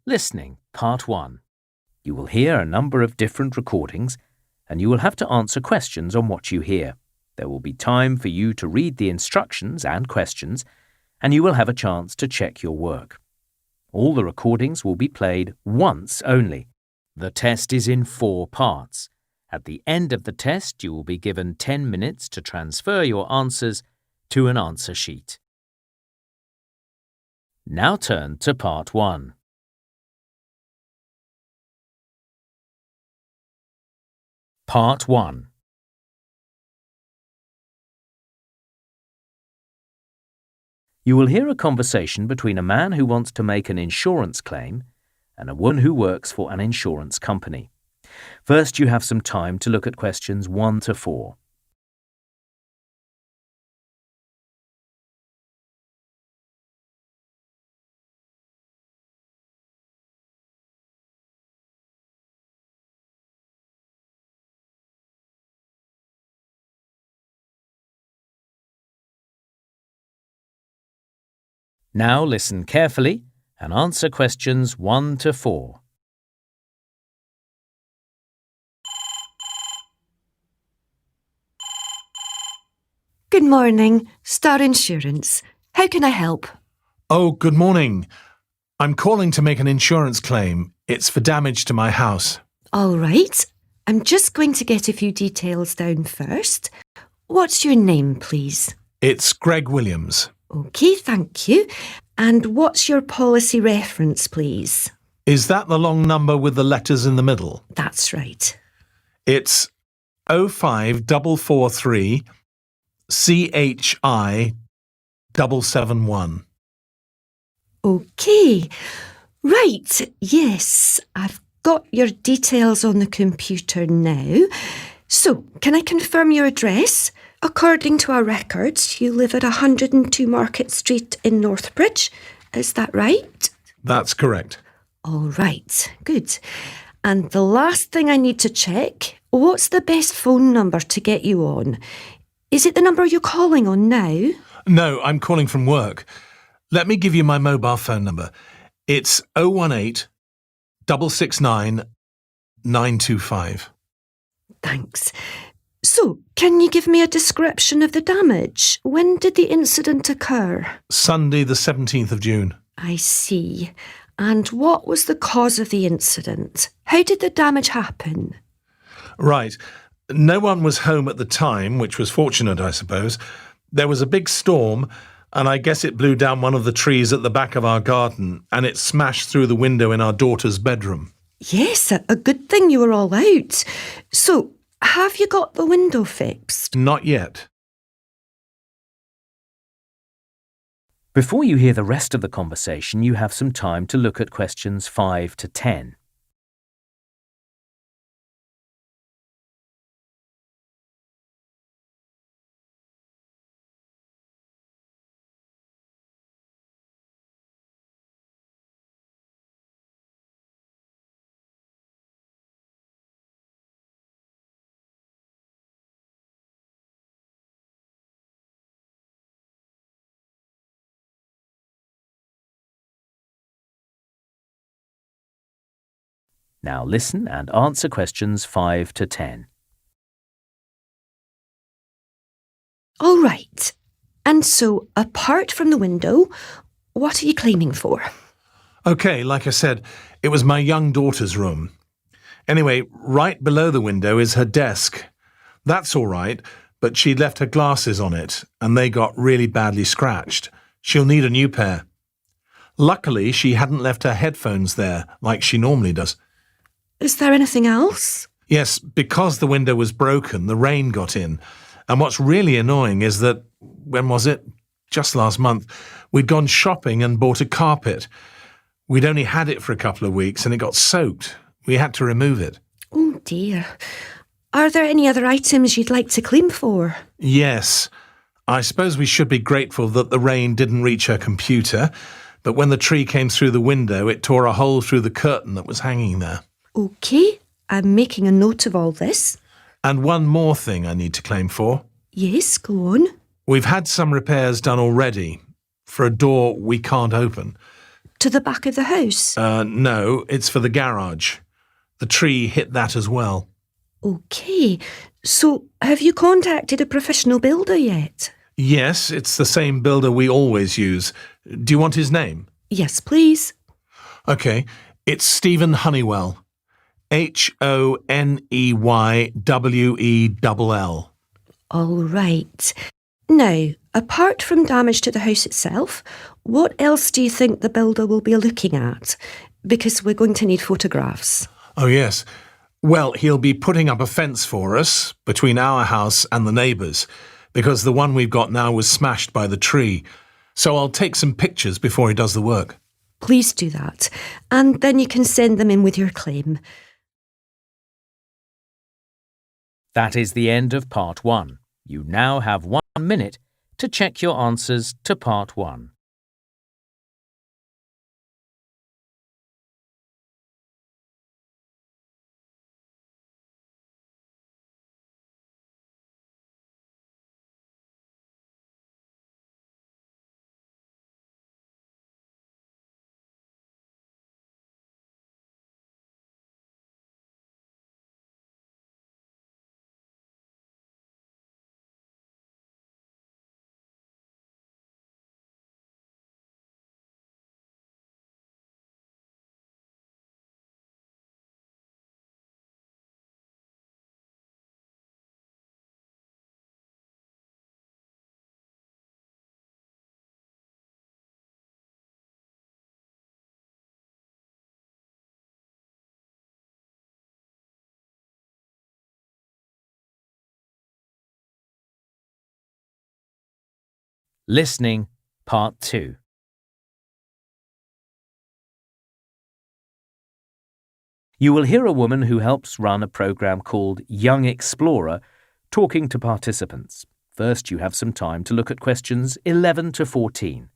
Listening, Part 1. You will hear a number of different recordings, and you will have to answer questions on what you hear. There will be time for you to read the instructions and questions, and you will have a chance to check your work. All the recordings will be played once only. The test is in 4 parts. At the end of the test, you will be given 10 minutes to transfer your answers to an answer sheet. Now turn to Part 1. Part 1. You will hear a conversation between a man who wants to make an insurance claim and a woman who works for an insurance company. First, you have some time to look at questions 1 to 4. Now listen carefully and answer questions 1 to 4. Good morning, Star Insurance. How can I help? Oh, good morning. I'm calling to make an insurance claim. It's for damage to my house. All right. I'm just going to get a few details down first. What's your name, please? It's Greg Williams. OK, thank you. And what's your policy reference, please? Is that the long number with the letters in the middle? That's right. It's 05443 CHI 771. OK. Right, yes, I've got your details on the computer now. So, can I confirm your address? According to our records, you live at 102 Market Street in Northbridge. Is that right? That's correct. All right, good. And the last thing I need to check, what's the best phone number to get you on? Is it the number you're calling on now? No, I'm calling from work. Let me give you my mobile phone number. It's 018 669 925. Thanks. So, can you give me a description of the damage? When did the incident occur? Sunday the 17th of June. I see. And what was the cause of the incident? How did the damage happen? Right. No one was home at the time, which was fortunate, I suppose. There was a big storm, and I guess it blew down one of the trees at the back of our garden, and it smashed through the window in our daughter's bedroom. Yes, a good thing you were all out. So, have you got the window fixed? Not yet. Before you hear the rest of the conversation, you have some time to look at questions 5 to 10. Now listen and answer questions 5 to 10. All right. And so, apart from the window, what are you claiming for? OK, like I said, it was my young daughter's room. Anyway, right below the window is her desk. That's all right, but she'd left her glasses on it, and they got really badly scratched. She'll need a new pair. Luckily, she hadn't left her headphones there, like she normally does. Is there anything else? Yes, because the window was broken, the rain got in. And what's really annoying is that, when was it? Just last month, we'd gone shopping and bought a carpet. We'd only had it for a couple of weeks and it got soaked. We had to remove it. Oh dear. Are there any other items you'd like to claim for? Yes. I suppose we should be grateful that the rain didn't reach her computer, but when the tree came through the window, it tore a hole through the curtain that was hanging there. OK, I'm making a note of all this. And one more thing I need to claim for. Yes, go on. We've had some repairs done already for a door we can't open. To the back of the house? No, it's for the garage. The tree hit that as well. OK. So, have you contacted a professional builder yet? Yes, it's the same builder we always use. Do you want his name? Yes, please. OK, it's Stephen Honeywell. Honeywell. All right. Now, apart from damage to the house itself, what else do you think the builder will be looking at? Because we're going to need photographs. Oh, yes. Well, he'll be putting up a fence for us between our house and the neighbours, because the one we've got now was smashed by the tree. So I'll take some pictures before he does the work. Please do that, and then you can send them in with your claim. That is the end of Part 1. You now have 1 minute to check your answers to Part 1. Listening, Part 2. You will hear a woman who helps run a program called Young Explorer talking to participants. First, you have some time to look at questions 11 to 14.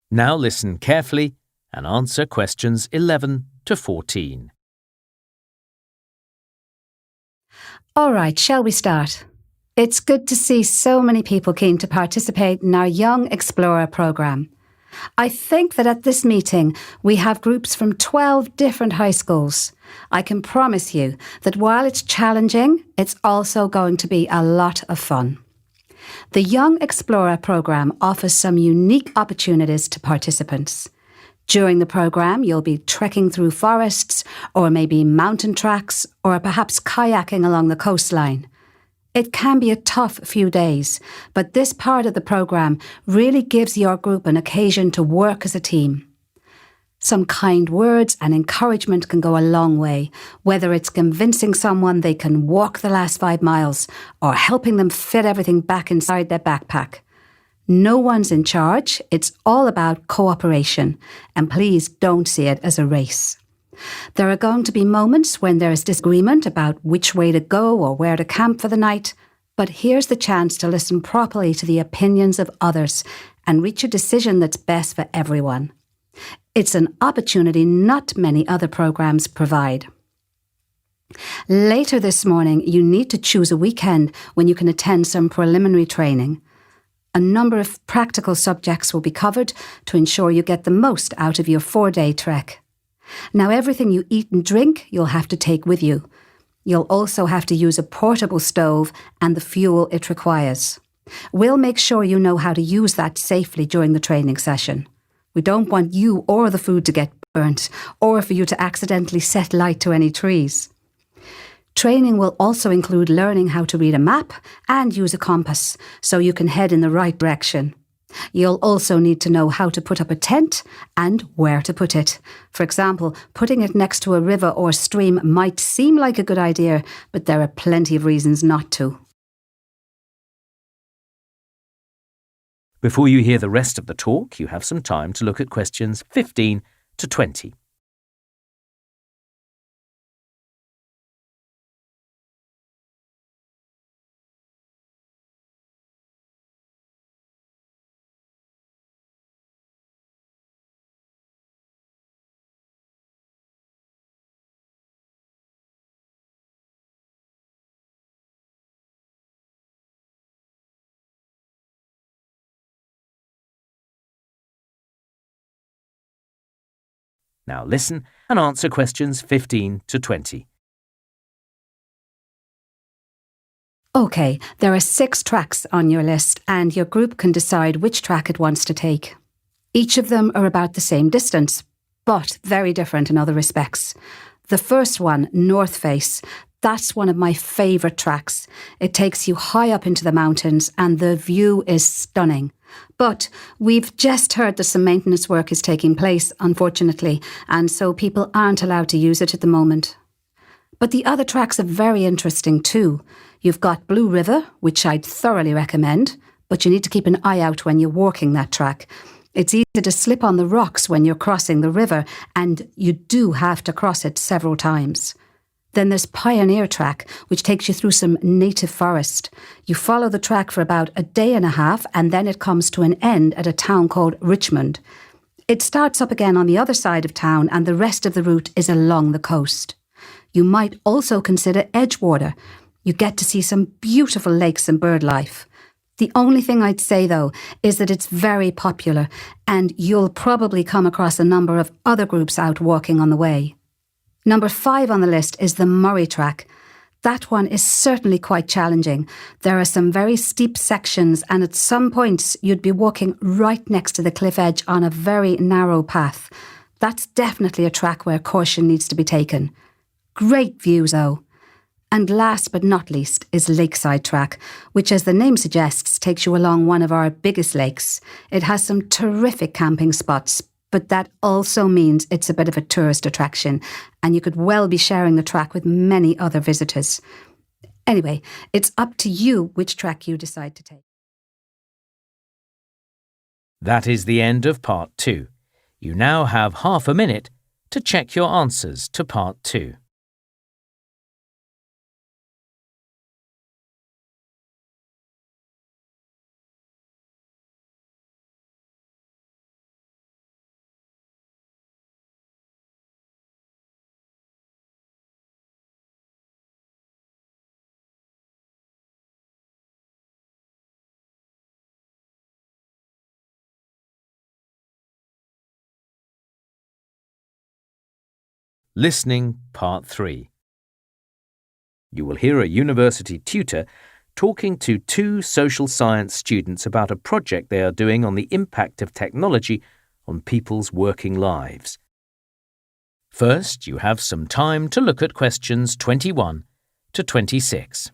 Now listen carefully and answer questions 11 to 14. All right, shall we start? It's good to see so many people keen to participate in our Young Explorer programme. I think that at this meeting we have groups from 12 different high schools. I can promise you that while it's challenging, it's also going to be a lot of fun. The Young Explorer programme offers some unique opportunities to participants. During the programme, you'll be trekking through forests, or maybe mountain tracks, or perhaps kayaking along the coastline. It can be a tough few days, but this part of the programme really gives your group an occasion to work as a team. Some kind words and encouragement can go a long way, whether it's convincing someone they can walk the last 5 miles or helping them fit everything back inside their backpack. No one's in charge, it's all about cooperation, and please don't see it as a race. There are going to be moments when there is disagreement about which way to go or where to camp for the night, but here's the chance to listen properly to the opinions of others and reach a decision that's best for everyone. It's an opportunity not many other programs provide. Later this morning, you need to choose a weekend when you can attend some preliminary training. A number of practical subjects will be covered to ensure you get the most out of your 4-day trek. Now, everything you eat and drink, you'll have to take with you. You'll also have to use a portable stove and the fuel it requires. We'll make sure you know how to use that safely during the training session. We don't want you or the food to get burnt, or for you to accidentally set light to any trees. Training will also include learning how to read a map and use a compass so you can head in the right direction. You'll also need to know how to put up a tent and where to put it. For example, putting it next to a river or stream might seem like a good idea, but there are plenty of reasons not to. Before you hear the rest of the talk, you have some time to look at questions 15 to 20. Now listen and answer questions 15 to 20. OK, there are 6 tracks on your list and your group can decide which track it wants to take. Each of them are about the same distance, but very different in other respects. The first one, North Face, that's one of my favourite tracks. It takes you high up into the mountains and the view is stunning. But we've just heard that some maintenance work is taking place, unfortunately, and so people aren't allowed to use it at the moment. But the other tracks are very interesting too. You've got Blue River, which I'd thoroughly recommend, but you need to keep an eye out when you're walking that track. It's easy to slip on the rocks when you're crossing the river, and you do have to cross it several times. Then there's Pioneer Track, which takes you through some native forest. You follow the track for about a day and a half, and then it comes to an end at a town called Richmond. It starts up again on the other side of town, and the rest of the route is along the coast. You might also consider Edgewater. You get to see some beautiful lakes and bird life. The only thing I'd say, though, is that it's very popular, and you'll probably come across a number of other groups out walking on the way. Number 5 on the list is the Murray Track. That one is certainly quite challenging. There are some very steep sections, and at some points you'd be walking right next to the cliff edge on a very narrow path. That's definitely a track where caution needs to be taken. Great views, though. And last but not least is Lakeside Track, which, as the name suggests, takes you along one of our biggest lakes. It has some terrific camping spots, but that also means it's a bit of a tourist attraction, and you could well be sharing the track with many other visitors. Anyway, it's up to you which track you decide to take. That is the end of Part 2. You now have half a minute to check your answers to Part 2. Listening Part 3. You will hear a university tutor talking to 2 social science students about a project they are doing on the impact of technology on people's working lives. First, you have some time to look at questions 21 to 26.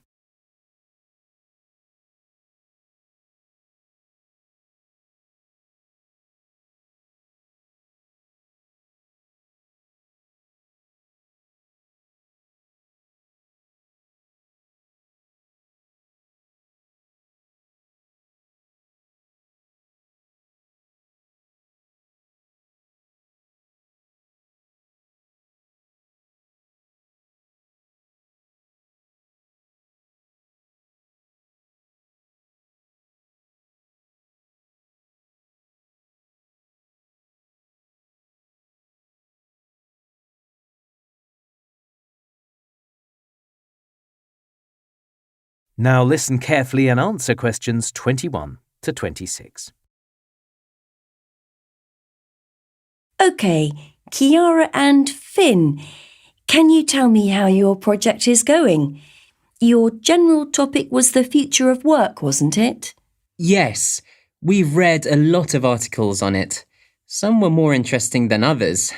Now listen carefully and answer questions 21 to 26. OK, Kiara and Finn, can you tell me how your project is going? Your general topic was the future of work, wasn't it? Yes, we've read a lot of articles on it. Some were more interesting than others.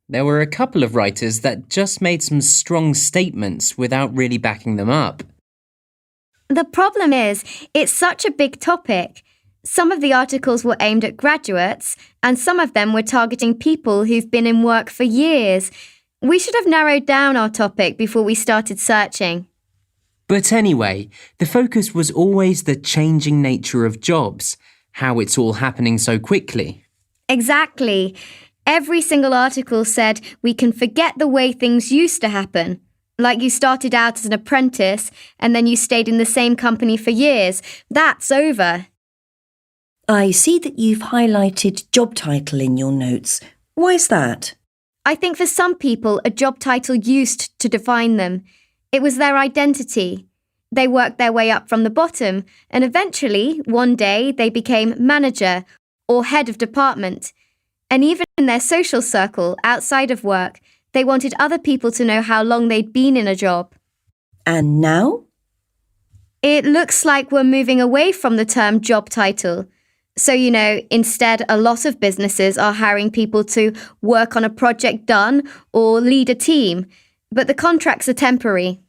There were a couple of writers that just made some strong statements without really backing them up. The problem is, it's such a big topic. Some of the articles were aimed at graduates, and some of them were targeting people who've been in work for years. We should have narrowed down our topic before we started searching. But anyway, the focus was always the changing nature of jobs, how it's all happening so quickly. Exactly. Every single article said we can forget the way things used to happen. Like you started out as an apprentice and then you stayed in the same company for years. That's over. I see that you've highlighted job title in your notes. Why is that? I think for some people, a job title used to define them. It was their identity. They worked their way up from the bottom, and eventually, one day, they became manager or head of department. And even in their social circle, outside of work, they wanted other people to know how long they'd been in a job. And now? It looks like we're moving away from the term job title. So, instead, a lot of businesses are hiring people to work on a project done or lead a team, but the contracts are temporary.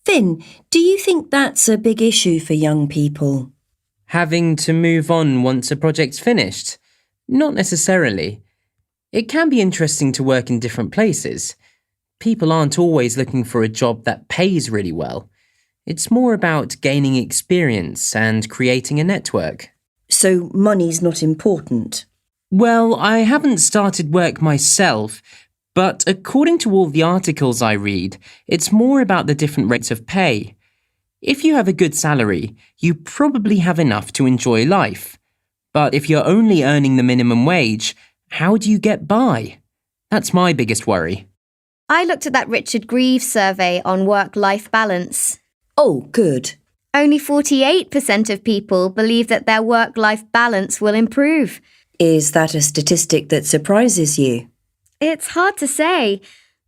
Finn, do you think that's a big issue for young people? Having to move on once a project's finished? Not necessarily. It can be interesting to work in different places. People aren't always looking for a job that pays really well. It's more about gaining experience and creating a network. So money's not important? Well, I haven't started work myself, but according to all the articles I read, it's more about the different rates of pay. If you have a good salary, you probably have enough to enjoy life. But if you're only earning the minimum wage, how do you get by? That's my biggest worry. I looked at that Richard Greaves survey on work-life balance. Oh, good. Only 48% of people believe that their work-life balance will improve. Is that a statistic that surprises you? It's hard to say.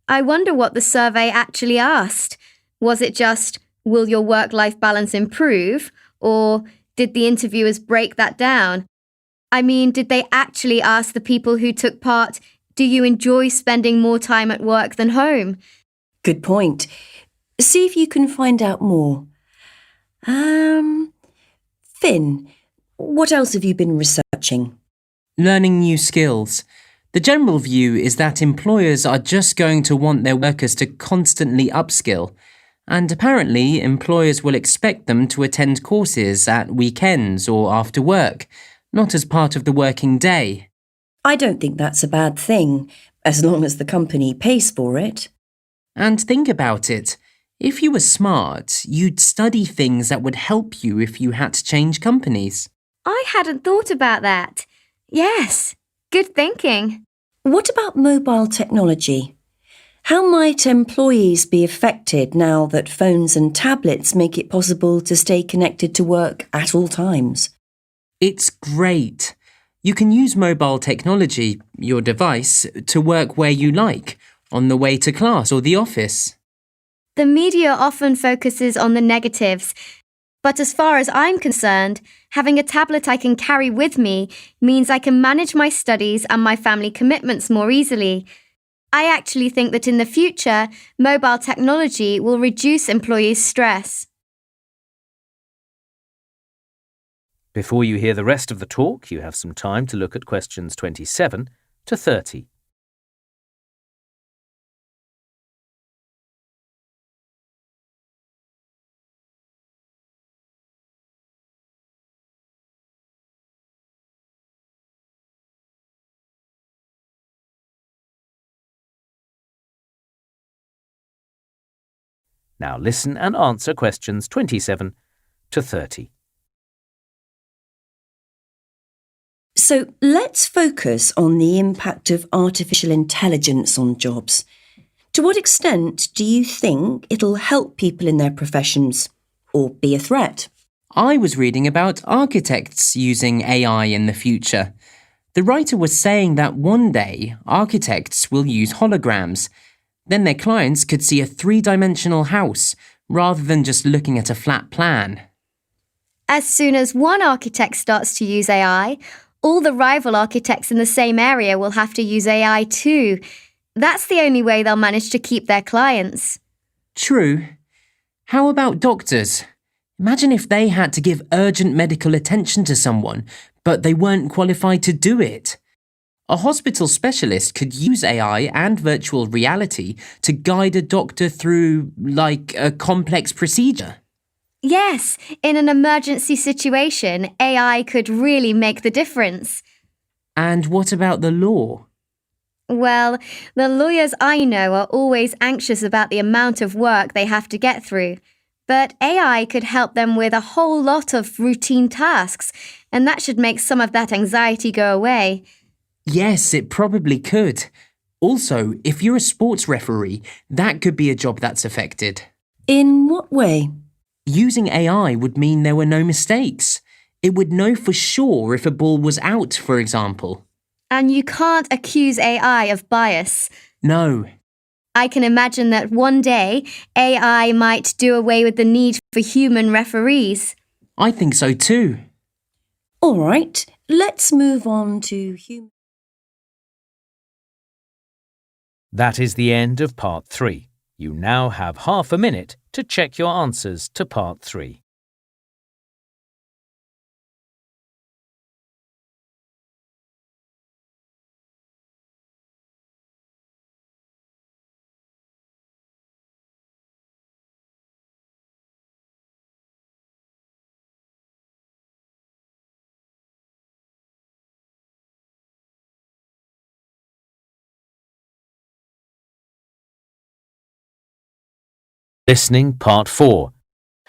I wonder what the survey actually asked. Was it just, will your work-life balance improve? Or did the interviewers break that down? I mean, did they actually ask the people who took part, do you enjoy spending more time at work than home? Good point. See if you can find out more. Finn, what else have you been researching? Learning new skills. The general view is that employers are just going to want their workers to constantly upskill, and apparently employers will expect them to attend courses at weekends or after work, not as part of the working day. I don't think that's a bad thing, as long as the company pays for it. And think about it. If you were smart, you'd study things that would help you if you had to change companies. I hadn't thought about that. Yes, good thinking. What about mobile technology? How might employees be affected now that phones and tablets make it possible to stay connected to work at all times? It's great. You can use mobile technology, your device, to work where you like, on the way to class or the office. The media often focuses on the negatives, but as far as I'm concerned, having a tablet I can carry with me means I can manage my studies and my family commitments more easily. I actually think that in the future, mobile technology will reduce employees' stress. Before you hear the rest of the talk, you have some time to look at questions 27 to 30. Now listen and answer questions 27 to 30. So let's focus on the impact of artificial intelligence on jobs. To what extent do you think it'll help people in their professions or be a threat? I was reading about architects using AI in the future. The writer was saying that one day architects will use holograms. Then their clients could see a three-dimensional house rather than just looking at a flat plan. As soon as one architect starts to use AI, all the rival architects in the same area will have to use AI too. That's the only way they'll manage to keep their clients. True. How about doctors? Imagine if they had to give urgent medical attention to someone, but they weren't qualified to do it. A hospital specialist could use AI and virtual reality to guide a doctor through, a complex procedure. Yes, in an emergency situation, AI could really make the difference. And what about the law? Well, the lawyers I know are always anxious about the amount of work they have to get through. But AI could help them with a whole lot of routine tasks, and that should make some of that anxiety go away. Yes, it probably could. Also, if you're a sports referee, that could be a job that's affected. In what way? Using AI would mean there were no mistakes. It would know for sure if a ball was out, for example. And you can't accuse AI of bias. No. I can imagine that one day AI might do away with the need for human referees. I think so too. All right, let's move on to human. That is the end of Part 3. You now have half a minute to check your answers to Part 3. Listening Part 4.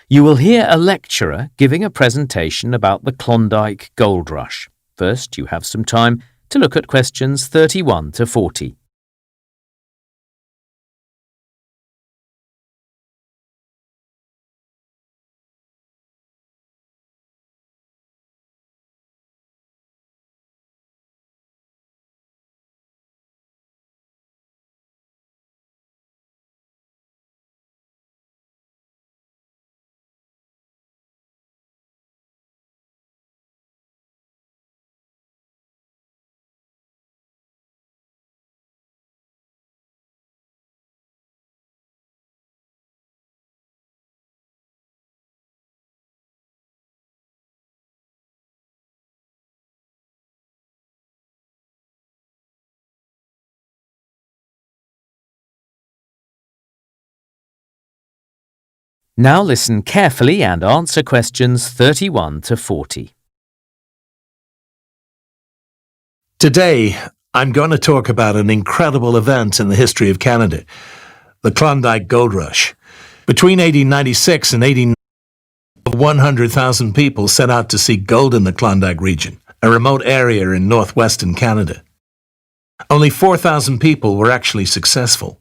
You will hear a lecturer giving a presentation about the Klondike Gold Rush. First, you have some time to look at questions 31 to 40. Now listen carefully and answer questions 31 to 40. Today, I'm going to talk about an incredible event in the history of Canada, the Klondike Gold Rush. Between 1896 and 1890, 100,000 people set out to seek gold in the Klondike region, a remote area in northwestern Canada. Only 4,000 people were actually successful.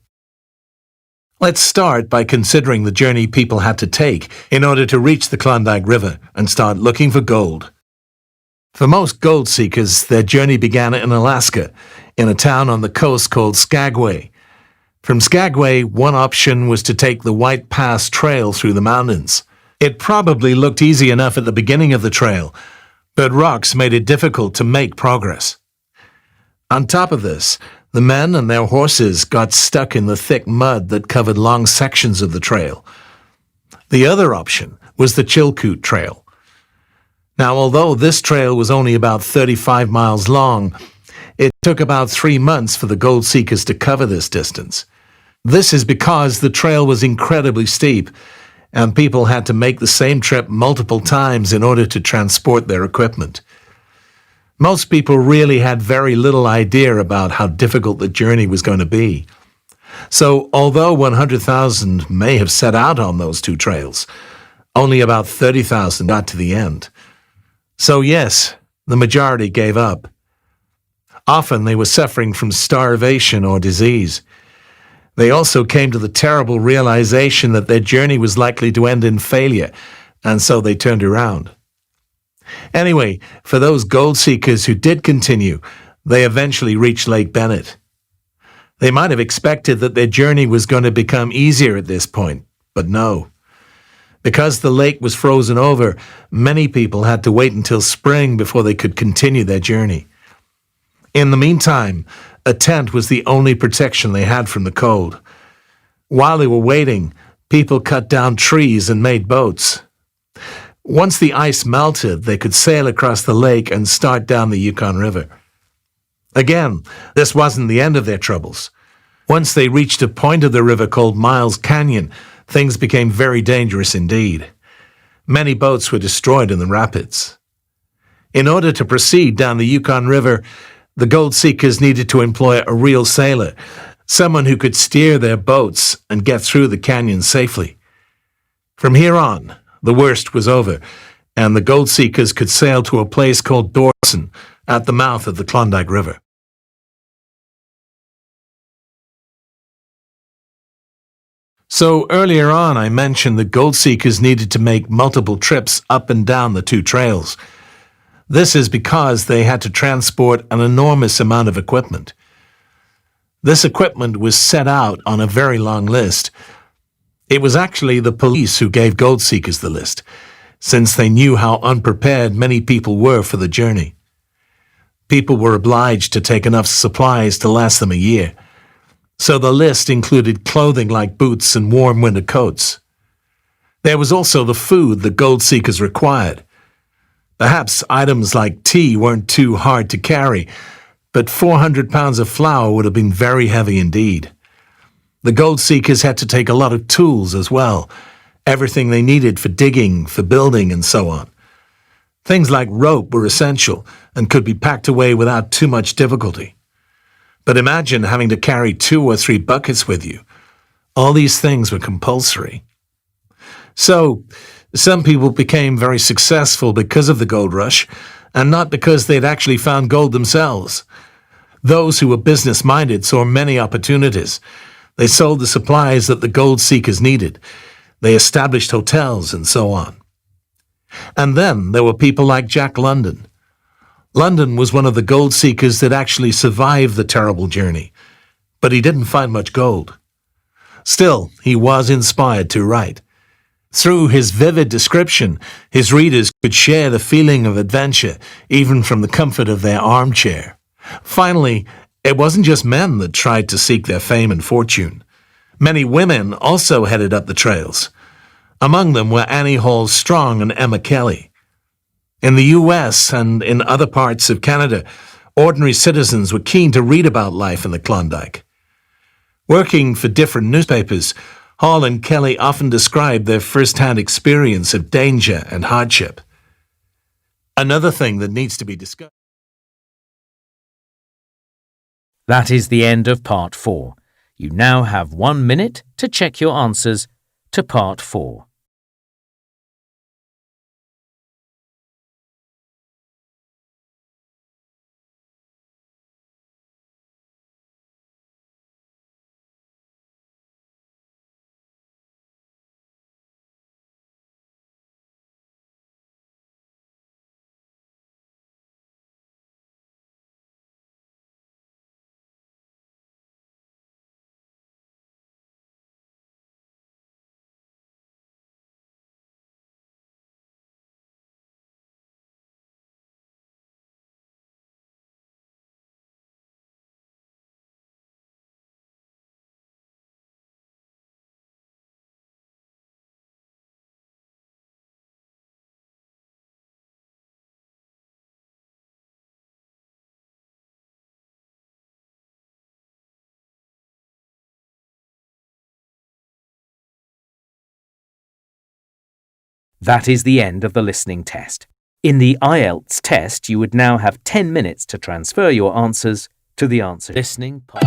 Let's start by considering the journey people had to take in order to reach the Klondike River and start looking for gold. For most gold seekers, their journey began in Alaska, in a town on the coast called Skagway. From Skagway, one option was to take the White Pass Trail through the mountains. It probably looked easy enough at the beginning of the trail, but rocks made it difficult to make progress. On top of this, the men and their horses got stuck in the thick mud that covered long sections of the trail. The other option was the Chilkoot Trail. Now, although this trail was only about 35 miles long, it took about 3 months for the gold seekers to cover this distance. This is because the trail was incredibly steep, and people had to make the same trip multiple times in order to transport their equipment. Most people really had very little idea about how difficult the journey was going to be. So, although 100,000 may have set out on those two trails, only about 30,000 got to the end. So yes, the majority gave up. Often they were suffering from starvation or disease. They also came to the terrible realization that their journey was likely to end in failure, and so they turned around. Anyway, for those gold seekers who did continue, they eventually reached Lake Bennett. They might have expected that their journey was going to become easier at this point, but no. Because the lake was frozen over, many people had to wait until spring before they could continue their journey. In the meantime, a tent was the only protection they had from the cold. While they were waiting, people cut down trees and made boats. Once the ice melted, they could sail across the lake and start down the Yukon River. Again, this wasn't the end of their troubles. Once they reached a point of the river called Miles Canyon, things became very dangerous indeed. Many boats were destroyed in the rapids. In order to proceed down the Yukon River, the gold seekers needed to employ a real sailor, someone who could steer their boats and get through the canyon safely. From here on, the worst was over, and the gold seekers could sail to a place called Dawson at the mouth of the Klondike River. So earlier on, I mentioned that gold seekers needed to make multiple trips up and down the two trails. This is because they had to transport an enormous amount of equipment. This equipment was set out on a very long list. It was actually the police who gave gold seekers the list, since they knew how unprepared many people were for the journey. People were obliged to take enough supplies to last them a year, so the list included clothing like boots and warm winter coats. There was also the food the gold seekers required. Perhaps items like tea weren't too hard to carry, but 400 pounds of flour would have been very heavy indeed. The gold seekers had to take a lot of tools as well, everything they needed for digging, for building, and so on. Things like rope were essential and could be packed away without too much difficulty. But imagine having to carry 2 or 3 buckets with you. All these things were compulsory. So, some people became very successful because of the gold rush, and not because they'd actually found gold themselves. Those who were business-minded saw many opportunities. They sold the supplies that the gold seekers needed. They established hotels and so on. And then there were people like Jack London. London was one of the gold seekers that actually survived the terrible journey, but he didn't find much gold. Still, he was inspired to write. Through his vivid description, his readers could share the feeling of adventure, even from the comfort of their armchair. Finally, it wasn't just men that tried to seek their fame and fortune. Many women also headed up the trails. Among them were Annie Hall Strong and Emma Kelly. In the US and in other parts of Canada, ordinary citizens were keen to read about life in the Klondike. Working for different newspapers, Hall and Kelly often described their first-hand experience of danger and hardship. Another thing that needs to be discussed. That is the end of Part 4. You now have 1 minute to check your answers to Part 4. That is the end of the listening test. In the IELTS test, you would now have 10 minutes to transfer your answers to the answer listening part.